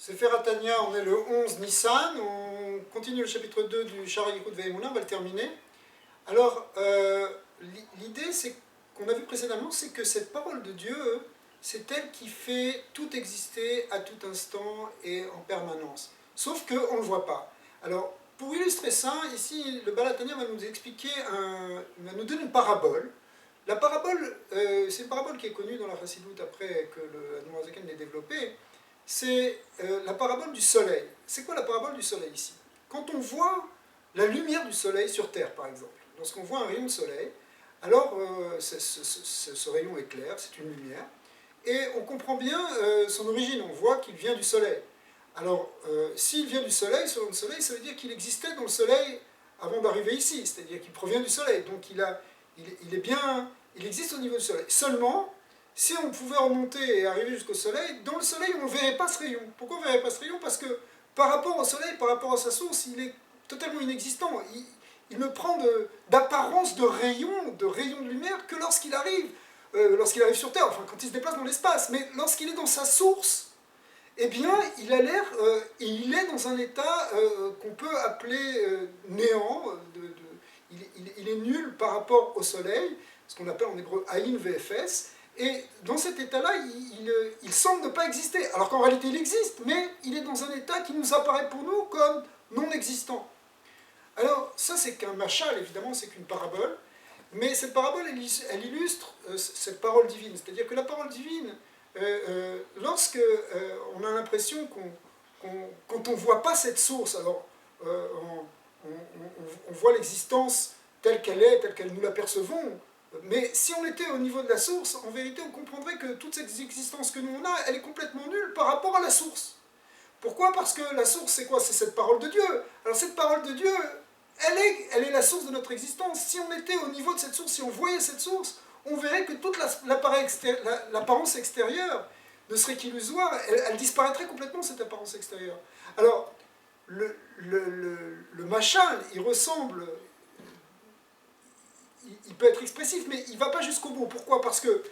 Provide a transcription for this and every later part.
Sefer Hatanya, on est le 11 Nissan, on continue le chapitre 2 du Sha'ar Hayichud Ve'emunah, on va le terminer. Alors, l'idée c'est qu'on a vu précédemment, c'est que cette parole de Dieu, c'est elle qui fait tout exister à tout instant et en permanence. Sauf qu'on ne le voit pas. Alors, pour illustrer ça, ici, le Baal HaTanya va nous expliquer, va nous donner une parabole. La parabole, c'est une parabole qui est connue dans la Chassidoute après que le Admor HaZaken l'ait développée. C'est la parabole du soleil. C'est quoi la parabole du soleil ici? Quand on voit la lumière du soleil sur Terre, par exemple, lorsqu'on voit un rayon de soleil, alors ce rayon est clair, c'est une lumière, et on comprend bien son origine, on voit qu'il vient du soleil. Alors, s'il vient du soleil, selon le soleil, ça veut dire qu'il existait dans le soleil avant d'arriver ici, c'est-à-dire qu'il provient du soleil, donc il existe au niveau du soleil. Seulement, si on pouvait remonter et arriver jusqu'au soleil, dans le soleil, on ne verrait pas ce rayon. Pourquoi on ne verrait pas ce rayon? Parce que par rapport au soleil, par rapport à sa source, il est totalement inexistant. Il ne prend d'apparence de rayon de lumière que lorsqu'il arrive sur Terre, enfin quand il se déplace dans l'espace. Mais lorsqu'il est dans sa source, eh bien, il a l'air, et il est dans un état qu'on peut appeler néant, il est nul par rapport au soleil, ce qu'on appelle en hébreu Aïn VFS, et dans cet état-là, il semble ne pas exister, alors qu'en réalité il existe, mais il est dans un état qui nous apparaît pour nous comme non existant. Alors, ça c'est qu'un machal, évidemment, c'est qu'une parabole, mais cette parabole, elle illustre cette parole divine, c'est-à-dire que la parole divine, lorsque on a l'impression quand on ne voit pas cette source, alors on voit l'existence telle qu'elle nous l'apercevons, mais si on était au niveau de la source, en vérité on comprendrait que toute cette existence que nous on a, elle est complètement nulle par rapport à la source. Pourquoi? Parce que la source c'est quoi? C'est cette parole de Dieu. Alors cette parole de Dieu, elle est la source de notre existence. Si on était au niveau de cette source, si on voyait cette source, on verrait que toute l'apparence extérieure ne serait qu'illusoire, elle disparaîtrait complètement, cette apparence extérieure. Alors, le machal, il ressemble, il peut être expressif, mais il ne va pas jusqu'au bout. Pourquoi? Parce que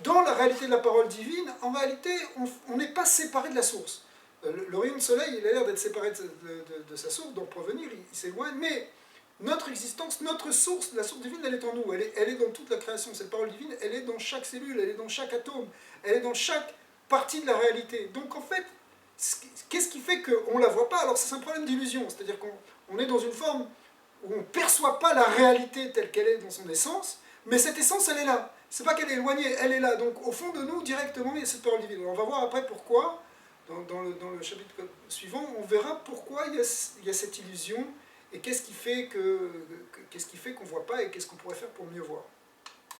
dans la réalité de la parole divine, en réalité, on n'est pas séparé de la source. Le rayon de soleil, il a l'air d'être séparé de sa source, d'en provenir, il s'éloigne, mais notre existence, notre source, la source divine, elle est en nous, elle est dans toute la création. Cette parole divine, elle est dans chaque cellule, elle est dans chaque atome, elle est dans chaque partie de la réalité. Donc en fait, qu'est-ce qui fait qu'on ne la voit pas? Alors c'est un problème d'illusion, c'est-à-dire qu'on est dans une forme où on ne perçoit pas la réalité telle qu'elle est dans son essence, mais cette essence, elle est là. C'est pas qu'elle est éloignée, elle est là. Donc au fond de nous, directement, il y a cette parole divine. Alors, on va voir après pourquoi, dans le chapitre suivant, on verra pourquoi il y a cette illusion, et qu'est-ce qui fait qu'on ne voit pas, et qu'est-ce qu'on pourrait faire pour mieux voir.